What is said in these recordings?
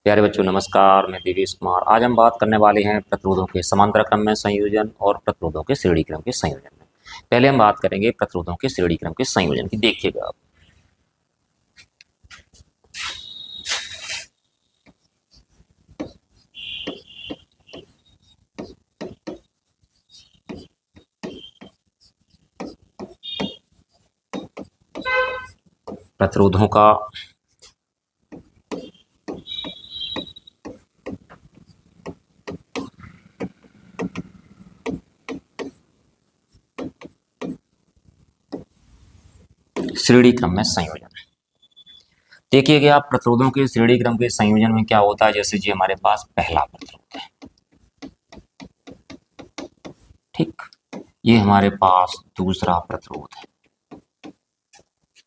प्यारे बच्चों नमस्कार, मैं देवेश कुमार। आज हम बात करने वाले हैं प्रतिरोधों के समांतर क्रम में संयोजन और प्रतिरोधों के श्रेणी क्रम के संयोजन में। पहले हम बात करेंगे प्रतिरोधों के श्रेणी क्रम के संयोजन की। देखिएगा आप, प्रतिरोधों का श्रेणी क्रम में संयोजन। देखिएगा आप, प्रतिरोधों के श्रेणी क्रम के संयोजन में क्या होता है। जैसे जी हमारे पास पहला प्रतिरोध है, ठीक, ये हमारे पास दूसरा प्रतिरोध है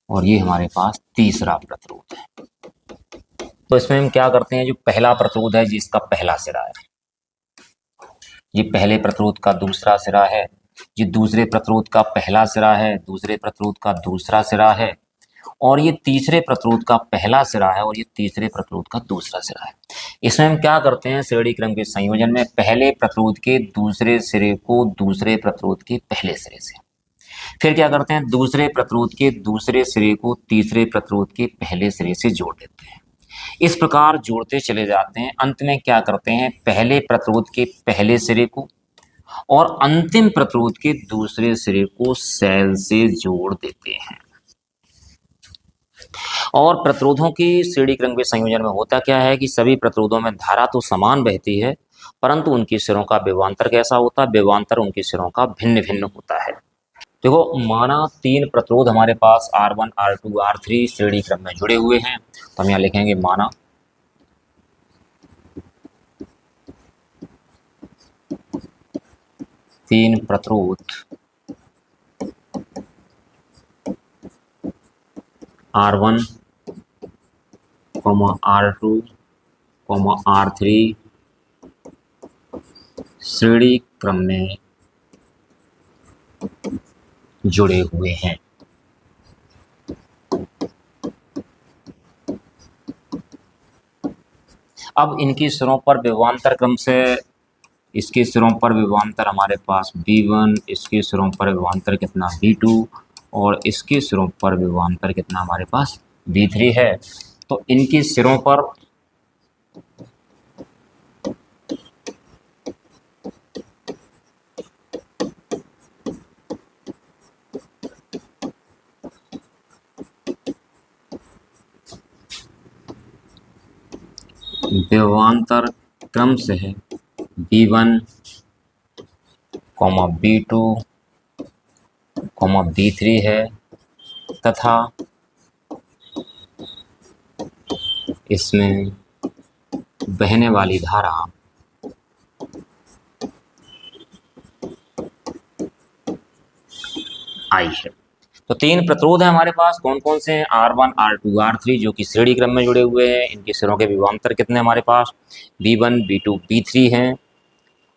और ये हमारे पास तीसरा प्रतिरोध है। तो इसमें हम क्या करते हैं, जो पहला प्रतिरोध है जिसका पहला सिरा है, ये पहले प्रतिरोध का दूसरा सिरा है, ये दूसरे प्रतिरोध का पहला सिरा है, दूसरे प्रतिरोध का दूसरा सिरा है, और ये तीसरे प्रतिरोध का पहला सिरा है और ये तीसरे प्रतिरोध का दूसरा सिरा है। इसमें हम क्या करते हैं, श्रेणी क्रम के संयोजन में पहले प्रतिरोध के दूसरे सिरे को दूसरे प्रतिरोध के पहले सिरे से, फिर क्या करते हैं, दूसरे प्रतिरोध के दूसरे सिरे को तीसरे प्रतिरोध के पहले सिरे से जोड़ देते हैं। इस प्रकार जोड़ते चले जाते हैं। अंत में क्या करते हैं, पहले प्रतिरोध के पहले सिरे को और अंतिम प्रतिरोध के दूसरे सिरे को सेल से जोड़ देते हैं। और प्रतिरोधों की श्रेणी क्रम के संयोजन में होता क्या है कि सभी प्रतिरोधों में धारा तो समान बहती है, परंतु उनके सिरों का विभवांतर कैसा होता है, विभवांतर उनके सिरों का भिन्न भिन्न होता है। देखो, माना तीन प्रतिरोध हमारे पास R1, R2, R3 श्रेणी क्रम में जुड़े हुए हैं, तो हम यहाँ लिखेंगे माना तीन प्रतिरोध R1, R2, R3 श्रेणी क्रम में जुड़े हुए हैं। अब इनकी सिरों पर विभवांतर क्रम से, इसके सिरों पर विभवांतर हमारे पास V1, इसके सिरों पर विभवांतर कितना V2 और इसके सिरों पर विभवांतर कितना हमारे पास V3 है। तो इनके सिरों पर विभवांतर क्रम से है V1, V2, V3 है, तथा इसमें बहने वाली धारा I है। तो तीन प्रतिरोध है हमारे पास, कौन कौन से हैं, R1, R2, R3, जो कि श्रेणी क्रम में जुड़े हुए हैं। इनके सिरों के विभवांतर कितने हमारे पास V1, V2, V3 हैं,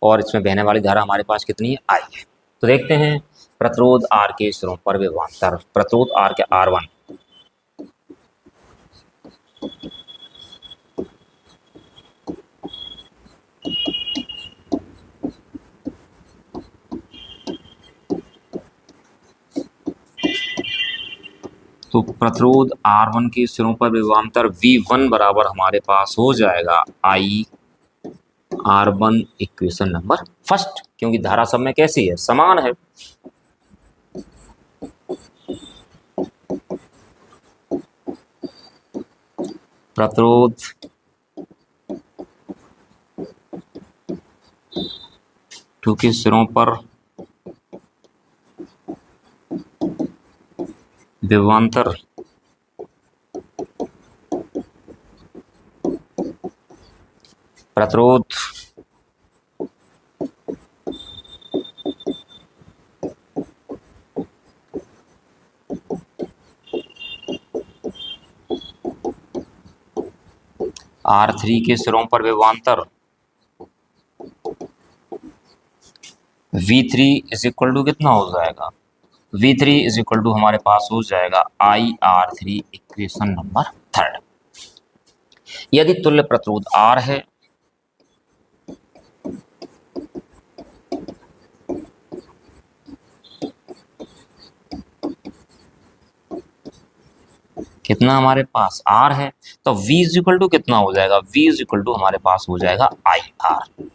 और इसमें बहने वाली धारा हमारे पास कितनी है, I है। तो देखते हैं प्रतिरोध R के सिरों पर विभवांतर। प्रतिरोध R के R1, तो प्रतिरोध R1 के सिरों पर विभवांतर V1 बराबर हमारे पास हो जाएगा I R1 equation number first, क्योंकि धारा सब में कैसी है, समान है। प्रतिरोध टू के सिरों पर विभवांतर प्रतिरोध R3 के सिरों पर विभवांतर V3 इज इक्वल टू कितना हो जाएगा, V3 इज इक्वल टू हमारे पास हो जाएगा I R3 equation number third. यदि तुल्य प्रतिरोध R है कितना हमारे पास R है, तो V इज इक्वल टू कितना हो जाएगा, V इज इक्वल टू हमारे पास हो जाएगा IR।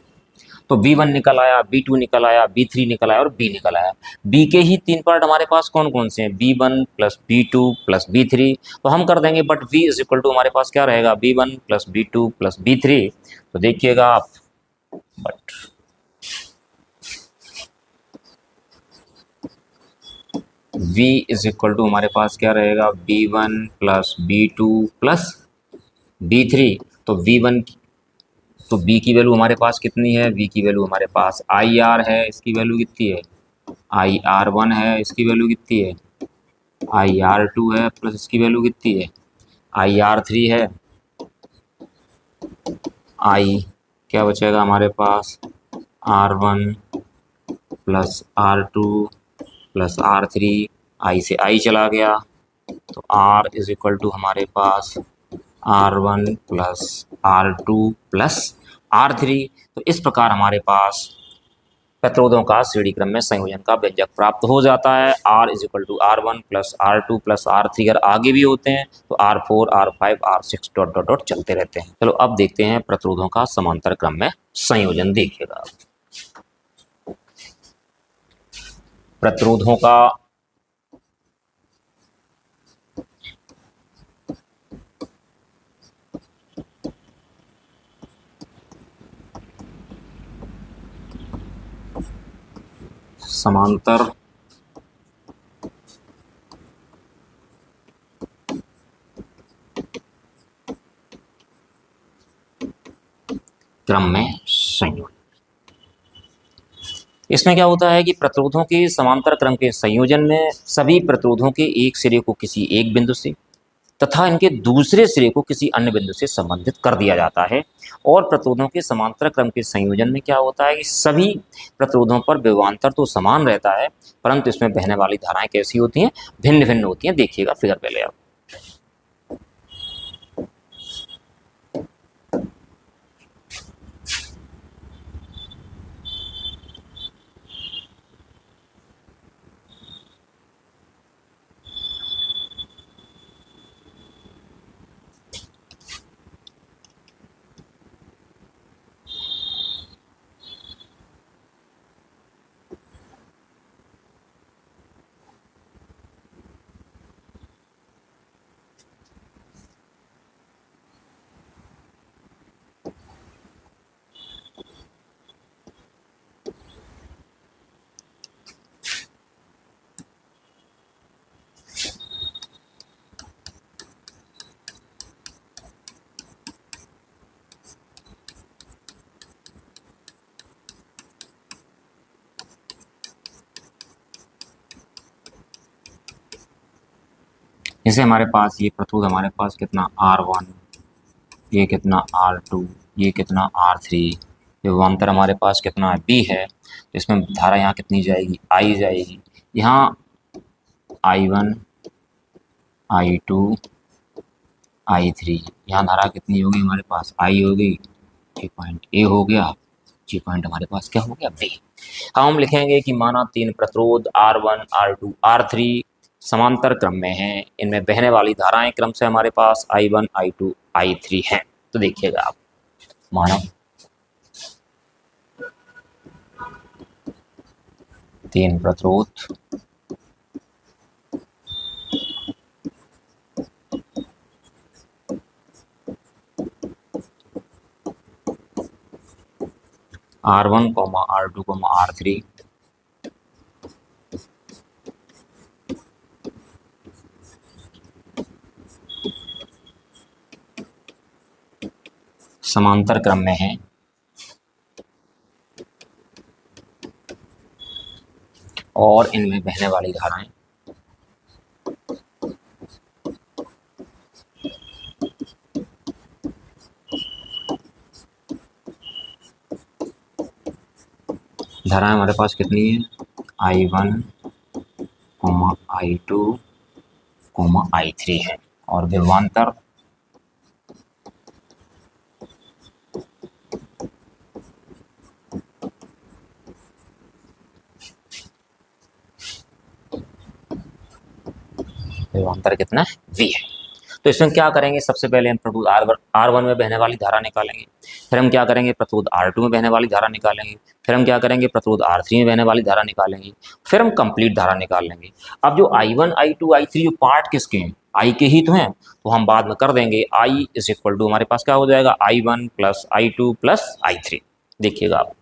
तो B1 निकल आया, B2 निकल आया, B3 निकल आया और B निकल आया। B के ही 3 पार्ट हमारे पास कौन कौन से हैं, B1 plus B2 plus B3, तो हम कर देंगे, but V is equal to हमारे पास क्या रहेगा, B1 plus B2 plus B3। तो देखिएगा आप, but V is equal to हमारे पास क्या रहेगा, B1 plus B2 plus B3। तो V1 तो B की वैल्यू हमारे पास कितनी है, V की वैल्यू हमारे पास IR है, इसकी वैल्यू कितनी है, IR1 है, इसकी वैल्यू कितनी है, IR2 है, प्लस इसकी वैल्यू कितनी है, IR3 है, I क्या बचेगा हमारे पास, R1 plus R2 plus R3, I से I चला गया, तो R इज इक्वल टू हमारे पास R1 plus R2 plus R3। तो इस प्रकार हमारे पास प्रतिरोधों का श्रेणी क्रम में संयोजन का व्यंजक प्राप्त हो जाता है। R is equal to R1 plus R2 plus R3, अगर आगे भी होते हैं तो R4 R5 R6 dot dot dot चलते रहते हैं। चलो अब देखते हैं प्रतिरोधों का समांतर क्रम में संयोजन। देखिएगा प्रतिरोधों का समांतर क्रम में संयोजन। इसमें क्या होता है कि प्रतिरोधों के समांतर क्रम के संयोजन में सभी प्रतिरोधों के एक सिरे को किसी एक बिंदु से तथा इनके दूसरे सिरे को किसी अन्य बिंदु से संबंधित कर दिया जाता है। और प्रतिरोधों के समांतर क्रम के संयोजन में क्या होता है कि सभी प्रतिरोधों पर विभवांतर तो समान रहता है, परंतु इसमें बहने वाली धाराएं कैसी होती हैं, भिन्न भिन्न होती हैं। देखिएगा फिगर पहले आप, जैसे हमारे पास ये प्रतिरोध हमारे पास कितना R1, ये कितना R2, ये कितना R3, विभवांतर हमारे पास कितना है B है, तो इसमें धारा यहाँ कितनी जाएगी, I जाएगी। यहाँ I1 I2 I3, यहाँ धारा कितनी होगी हमारे पास, I होगी, ये पॉइंट A हो गया, ये पॉइंट हमारे पास क्या हो गया, B। हम लिखेंगे कि माना 3 प्रतिरोध R1 R2 R3 समांतर क्रम में हैं, इनमें बहने वाली धाराएं क्रम से हमारे पास I1 I2 I3 हैं। तो देखिएगा आप, माना 3 प्रतिरोध R1, R2, R3 समांतर क्रम में है और इनमें बहने वाली धाराएं हमारे पास कितनी है, I1, I2, I3 है, और विभवांतर विभवांतर कितना है, V है। तो इसमें क्या करेंगे, सबसे पहले हम प्रतिरोध R1 में बहने वाली धारा निकालेंगे, फिर हम क्या करेंगे, प्रतिरोध R2 में बहने वाली धारा निकालेंगे, फिर हम क्या करेंगे, प्रतिरोध R3 में बहने वाली धारा निकालेंगे, फिर हम कंप्लीट धारा निकाल लेंगे। अब जो I1, I2, I3 जो पार्ट किसके हैं, I के ही तो हैं, तो हम बाद में कर देंगे। I इज इक्वल टू हमारे पास क्या हो जाएगा, I1 plus I2 plus I3। देखिएगा आप,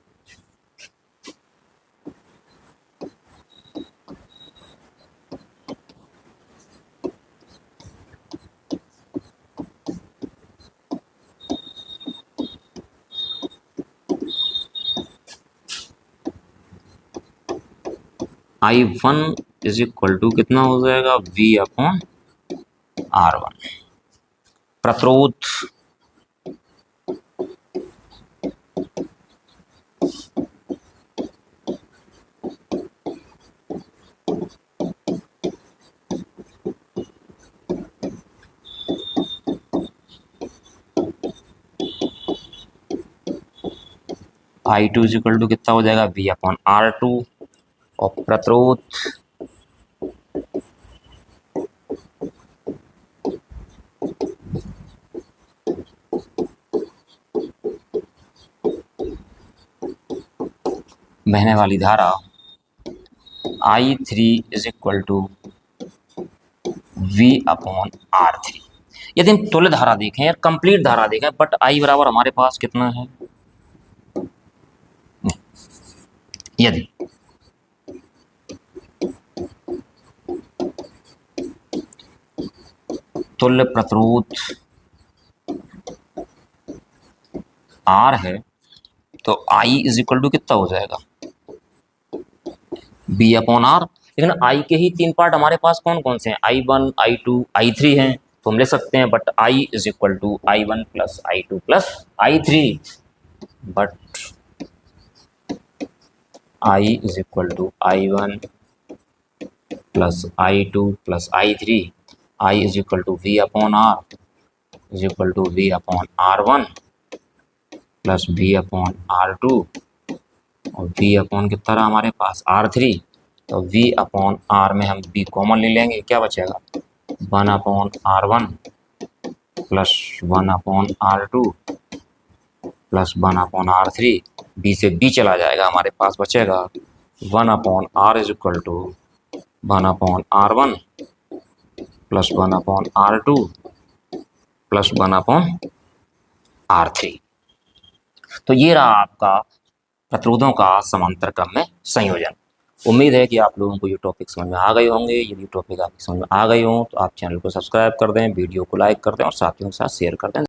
I1 इज इक्वल टू कितना हो जाएगा, V अपॉन R1। प्रतिरोध I2 इज इक्वल टू कितना हो जाएगा, V अपॉन R2। और प्रतिरोध बहने वाली धारा I3 is equal to V upon R3। यदि हम तुल्य धारा देखें या कंप्लीट धारा देखें, बट I बराबर हमारे पास कितना है, यदि तुल्य प्रतिरोध R है तो I इज इक्वल टू कितना हो जाएगा, B अपॉन R। लेकिन I के ही तीन पार्ट हमारे पास कौन कौन से हैं, I1, I2, I3 हैं, तो हम ले सकते हैं but I is equal to I1 plus I2 plus I3, but I is equal to I1 plus I2 plus I3। I is equal to V upon R is equal to V upon R1 plus V upon R2 और V upon कितना रहा हमारे पास R3। तो V upon R में हम V common ले लेंगे, क्या बचेगा, 1 upon R1 plus 1 upon R2 plus 1 upon R3। B से B चला जाएगा, हमारे पास बचेगा 1 upon R is equal to 1 upon R1 plus 1 upon R2 plus 1 upon R3। तो ये रहा आपका प्रतिरोधों का समांतर क्रम में संयोजन। उम्मीद है कि आप लोगों को ये टॉपिक समझ में आ गए होंगे। यदि टॉपिक आपकी समझ में आ गए हों तो आप चैनल को सब्सक्राइब कर दें, वीडियो को लाइक कर दें और साथियों के साथ शेयर कर दें।